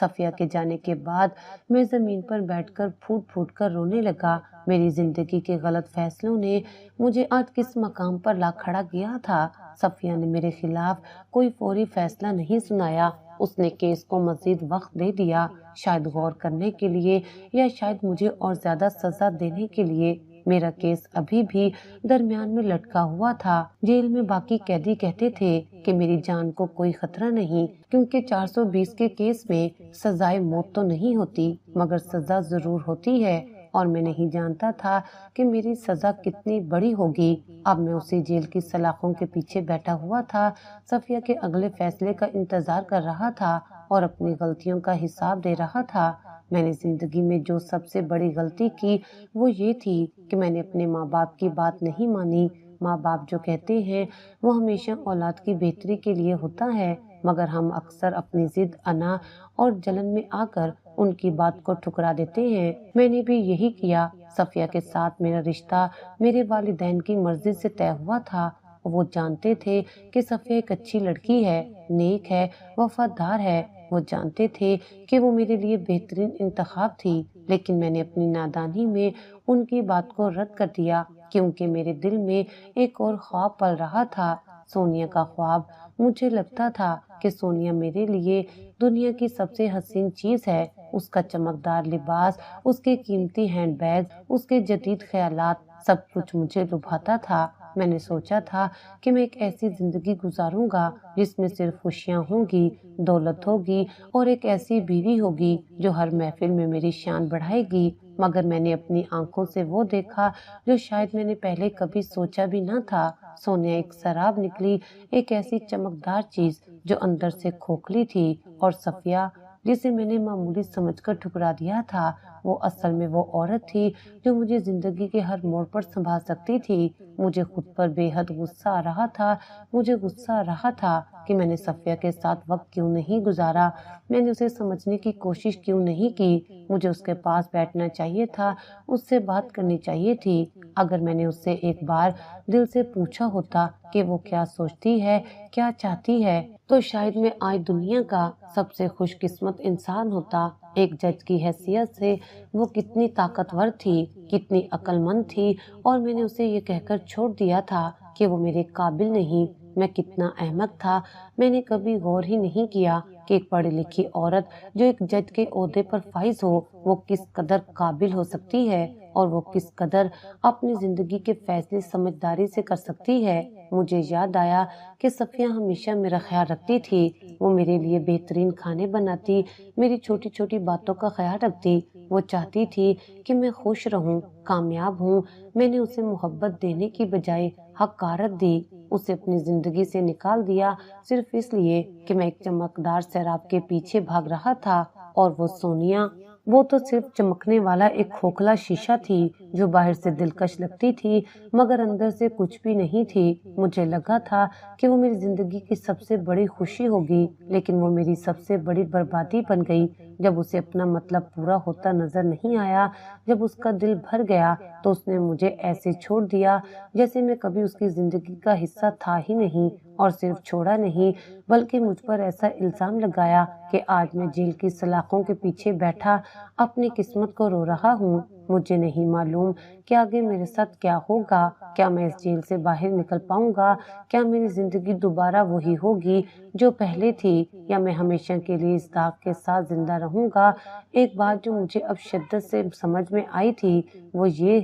صفیہ کے جانے کے بعد میں زمین پر بیٹھ کر پھوٹ پھوٹ کر رونے لگا۔ میری زندگی کے غلط فیصلوں نے مجھے آج کس مقام پر لا کھڑا کیا تھا۔ صفیہ نے میرے خلاف کوئی فوری فیصلہ نہیں سنایا، اس نے کیس کو مزید وقت دے دیا، شاید غور کرنے کے لیے یا شاید مجھے اور زیادہ سزا دینے کے لیے۔ میرا کیس ابھی بھی درمیان میں لٹکا ہوا تھا۔ جیل میں باقی قیدی کہتے تھے کہ میری جان کو کوئی خطرہ نہیں، کیونکہ 420 کے کیس میں سزائے موت تو نہیں ہوتی مگر سزا ضرور ہوتی ہے، اور میں نہیں جانتا تھا کہ میری سزا کتنی بڑی ہوگی۔ اب میں اسی جیل کی سلاخوں کے پیچھے بیٹھا ہوا تھا، صفیہ کے اگلے فیصلے کا انتظار کر رہا تھا اور اپنی غلطیوں کا حساب دے رہا تھا۔ میں نے زندگی میں جو سب سے بڑی غلطی کی وہ یہ تھی کہ میں نے اپنے ماں باپ کی بات نہیں مانی۔ ماں باپ جو کہتے ہیں وہ ہمیشہ اولاد کی بہتری کے لیے ہوتا ہے، مگر ہم اکثر اپنی ضد، انا اور جلن میں آ کر ان کی بات کو ٹھکرا دیتے ہیں۔ میں نے بھی یہی کیا۔ صفیہ کے ساتھ میرا رشتہ میرے والدین کی مرضی سے طے ہوا تھا۔ وہ جانتے تھے کہ صفیہ ایک اچھی لڑکی ہے، نیک ہے، وفادار ہے۔ وہ جانتے تھے کہ وہ میرے لیے بہترین انتخاب تھی، لیکن میں نے اپنی نادانی میں ان کی بات کو رد کر دیا، کیونکہ میرے دل میں ایک اور خواب پل رہا تھا، سونیا کا خواب۔ مجھے لگتا تھا کہ سونیا میرے لیے دنیا کی سب سے حسین چیز ہے۔ اس کا چمکدار لباس، اس کے قیمتی ہینڈ بیگ، اس کے جدید خیالات، سب کچھ مجھے لبھاتا تھا۔ میں نے سوچا تھا کہ میں ایک ایسی زندگی گزاروں گا جس میں صرف خوشیاں ہوں گی، دولت ہوگی اور ایک ایسی بیوی ہوگی جو ہر محفل میں میری شان بڑھائے گی، مگر میں نے اپنی آنکھوں سے وہ دیکھا جو شاید میں نے پہلے کبھی سوچا بھی نہ تھا۔ سونیا ایک سراب نکلی، ایک ایسی چمکدار چیز جو اندر سے کھوکھلی تھی، اور صفیہ جسے میں نے معمولی سمجھ کر ٹھکرا دیا تھا، وہ اصل میں وہ عورت تھی جو مجھے زندگی کے ہر موڑ پر سنبھال سکتی تھی۔ مجھے خود پر بے حد غصہ آ رہا تھا۔ مجھے غصہ آ رہا تھا کہ میں نے صفیہ کے ساتھ وقت کیوں نہیں گزارا، میں نے اسے سمجھنے کی کوشش کیوں نہیں کی۔ مجھے اس کے پاس بیٹھنا چاہیے تھا، اس سے بات کرنی چاہیے تھی۔ اگر میں نے اس سے ایک بار دل سے پوچھا ہوتا کہ وہ کیا سوچتی ہے، کیا چاہتی ہے، تو شاید میں آج دنیا کا سب سے خوش قسمت انسان ہوتا۔ ایک جج کی حیثیت سے وہ کتنی طاقتور تھی، کتنی عقل مند تھی، اور میں نے اسے یہ کہہ کر چھوڑ دیا تھا کہ وہ میرے قابل نہیں۔ میں کتنا احمق تھا۔ میں نے کبھی غور ہی نہیں کیا کہ ایک پڑھی لکھی عورت جو ایک جج کے عہدے پر فائز ہو، وہ کس قدر قابل ہو سکتی ہے، اور وہ کس قدر اپنی زندگی کے فیصلے سمجھداری سے کر سکتی ہے۔ مجھے یاد آیا کہ صفیہ ہمیشہ میرا خیال رکھتی تھی۔ وہ میرے لیے بہترین کھانے بناتی، میری چھوٹی چھوٹی باتوں کا خیال رکھتی۔ وہ چاہتی تھی کہ میں خوش رہوں، کامیاب ہوں۔ میں نے اسے محبت دینے کی بجائے حقارت دی، اسے اپنی زندگی سے نکال دیا صرف اس لیے کہ میں ایک چمکدار سیراب کے پیچھے بھاگ رہا تھا۔ اور وہ سونیا، وہ تو صرف چمکنے والا ایک کھوکھلا شیشہ تھی جو باہر سے دلکش لگتی تھی مگر اندر سے کچھ بھی نہیں تھی۔ مجھے لگا تھا کہ وہ میری زندگی کی سب سے بڑی خوشی ہوگی، لیکن وہ میری سب سے بڑی بربادی بن گئی۔ جب اسے اپنا مطلب پورا ہوتا نظر نہیں آیا، جب اس کا دل بھر گیا، تو اس نے مجھے ایسے چھوڑ دیا جیسے میں کبھی اس کی زندگی کا حصہ تھا ہی نہیں، اور صرف چھوڑا نہیں بلکہ مجھ پر ایسا الزام لگایا کہ آج میں جیل کی سلاخوں کے پیچھے بیٹھا اپنی قسمت کو رو رہا ہوں۔ مجھے نہیں معلوم کہ آگے میرے ساتھ کیا ہوگا، کیا میں اس جیل سے باہر نکل پاؤں گا، کیا میری زندگی دوبارہ وہی ہوگی جو پہلے تھی، یا میں ہمیشہ کے لیے اس داغ کے ساتھ زندہ رہوں گا۔ ایک بات جو مجھے اب شدت سے سمجھ میں آئی تھی وہ یہ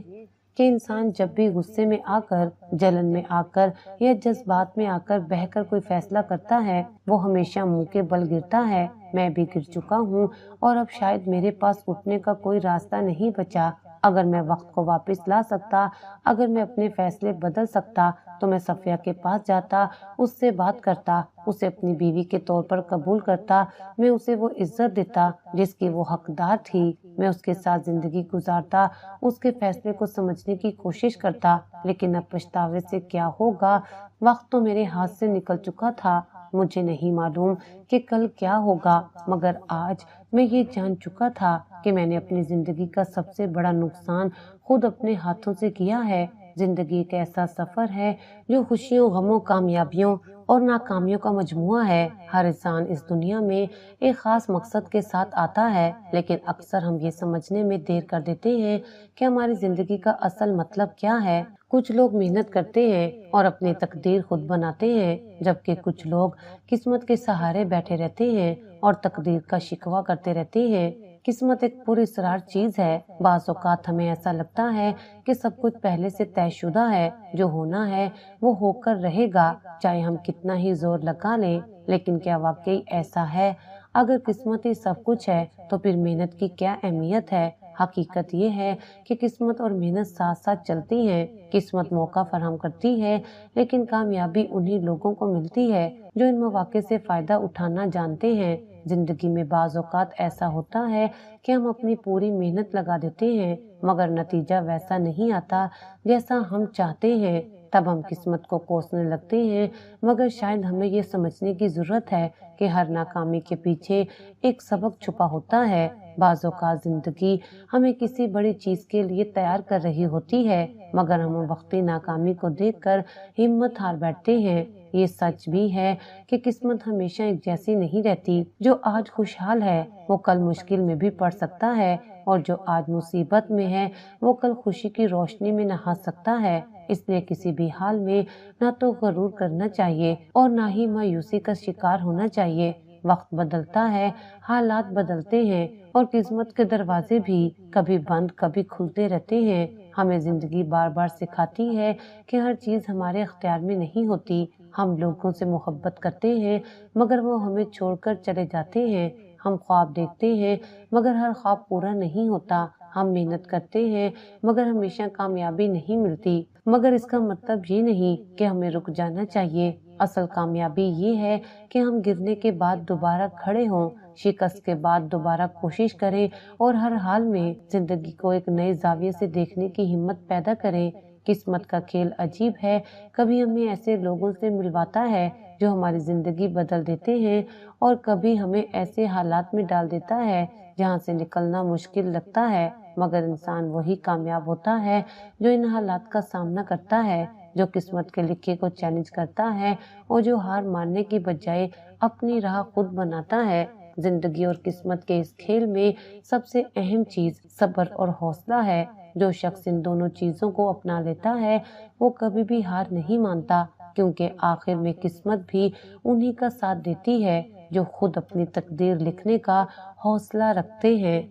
کہ انسان جب بھی غصے میں آ کر، جلن میں آ کر یا جذبات میں آ کر بہہ کر کوئی فیصلہ کرتا ہے، وہ ہمیشہ منہ کے بل گرتا ہے۔ میں بھی گر چکا ہوں، اور اب شاید میرے پاس اٹھنے کا کوئی راستہ نہیں بچا۔ اگر میں وقت کو واپس لا سکتا، اگر میں اپنے فیصلے بدل سکتا، تو میں صفیہ کے پاس جاتا، اس سے بات کرتا، اسے اپنی بیوی کے طور پر قبول کرتا، میں اسے وہ عزت دیتا جس کی وہ حقدار تھی، میں اس کے ساتھ زندگی گزارتا، اس کے فیصلے کو سمجھنے کی کوشش کرتا۔ لیکن اب پچھتاوے سے کیا ہوگا؟ وقت تو میرے ہاتھ سے نکل چکا تھا۔ مجھے نہیں معلوم کہ کل کیا ہوگا، مگر آج میں یہ جان چکا تھا کہ میں نے اپنی زندگی کا سب سے بڑا نقصان خود اپنے ہاتھوں سے کیا ہے۔ زندگی ایک ایسا سفر ہے جو خوشیوں، غموں، کامیابیوں اور ناکامیوں کا مجموعہ ہے۔ ہر انسان اس دنیا میں ایک خاص مقصد کے ساتھ آتا ہے، لیکن اکثر ہم یہ سمجھنے میں دیر کر دیتے ہیں کہ ہماری زندگی کا اصل مطلب کیا ہے۔ کچھ لوگ محنت کرتے ہیں اور اپنی تقدیر خود بناتے ہیں، جبکہ کچھ لوگ قسمت کے سہارے بیٹھے رہتے ہیں اور تقدیر کا شکوہ کرتے رہتے ہیں۔ قسمت ایک پراسرار چیز ہے۔ بعض اوقات ہمیں ایسا لگتا ہے کہ سب کچھ پہلے سے طے شدہ ہے، جو ہونا ہے وہ ہو کر رہے گا، چاہے ہم کتنا ہی زور لگا لیں۔ لیکن کیا واقعی ایسا ہے؟ اگر قسمت ہی سب کچھ ہے تو پھر محنت کی کیا اہمیت ہے؟ حقیقت یہ ہے کہ قسمت اور محنت ساتھ ساتھ چلتی ہیں۔ قسمت موقع فراہم کرتی ہے، لیکن کامیابی انہی لوگوں کو ملتی ہے جو ان مواقع سے فائدہ اٹھانا جانتے ہیں۔ زندگی میں بعض اوقات ایسا ہوتا ہے کہ ہم اپنی پوری محنت لگا دیتے ہیں، مگر نتیجہ ویسا نہیں آتا جیسا ہم چاہتے ہیں۔ تب ہم قسمت کو کوسنے لگتے ہیں، مگر شاید ہمیں یہ سمجھنے کی ضرورت ہے کہ ہر ناکامی کے پیچھے ایک سبق چھپا ہوتا ہے۔ بعض اوقات زندگی ہمیں کسی بڑی چیز کے لیے تیار کر رہی ہوتی ہے، مگر ہم وقتی ناکامی کو دیکھ کر ہمت ہار بیٹھتے ہیں۔ یہ سچ بھی ہے کہ قسمت ہمیشہ ایک جیسی نہیں رہتی۔ جو آج خوشحال ہے وہ کل مشکل میں بھی پڑ سکتا ہے، اور جو آج مصیبت میں ہے وہ کل خوشی کی روشنی میں نہا سکتا ہے۔ اس لیے کسی بھی حال میں نہ تو غرور کرنا چاہیے اور نہ ہی مایوسی کا شکار ہونا چاہیے۔ وقت بدلتا ہے، حالات بدلتے ہیں، اور قسمت کے دروازے بھی کبھی بند کبھی کھلتے رہتے ہیں۔ ہمیں زندگی بار بار سکھاتی ہے کہ ہر چیز ہمارے اختیار میں نہیں ہوتی۔ ہم لوگوں سے محبت کرتے ہیں مگر وہ ہمیں چھوڑ کر چلے جاتے ہیں۔ ہم خواب دیکھتے ہیں مگر ہر خواب پورا نہیں ہوتا۔ ہم محنت کرتے ہیں مگر ہمیشہ کامیابی نہیں ملتی، مگر اس کا مطلب یہ نہیں کہ ہمیں رک جانا چاہیے۔ اصل کامیابی یہ ہے کہ ہم گرنے کے بعد دوبارہ کھڑے ہوں، شکست کے بعد دوبارہ کوشش کریں، اور ہر حال میں زندگی کو ایک نئے زاویے سے دیکھنے کی ہمت پیدا کریں۔ قسمت کا کھیل عجیب ہے، کبھی ہمیں ایسے لوگوں سے ملواتا ہے جو ہماری زندگی بدل دیتے ہیں، اور کبھی ہمیں ایسے حالات میں ڈال دیتا ہے جہاں سے نکلنا مشکل لگتا ہے۔ مگر انسان وہی کامیاب ہوتا ہے جو ان حالات کا سامنا کرتا ہے، جو قسمت کے لکھے کو چیلنج کرتا ہے، اور جو ہار ماننے کی بجائے اپنی راہ خود بناتا ہے۔ زندگی اور قسمت کے اس کھیل میں سب سے اہم چیز صبر اور حوصلہ ہے۔ جو شخص ان دونوں چیزوں کو اپنا لیتا ہے وہ کبھی بھی ہار نہیں مانتا، کیونکہ آخر میں قسمت بھی انہی کا ساتھ دیتی ہے جو خود اپنی تقدیر لکھنے کا حوصلہ رکھتے ہیں۔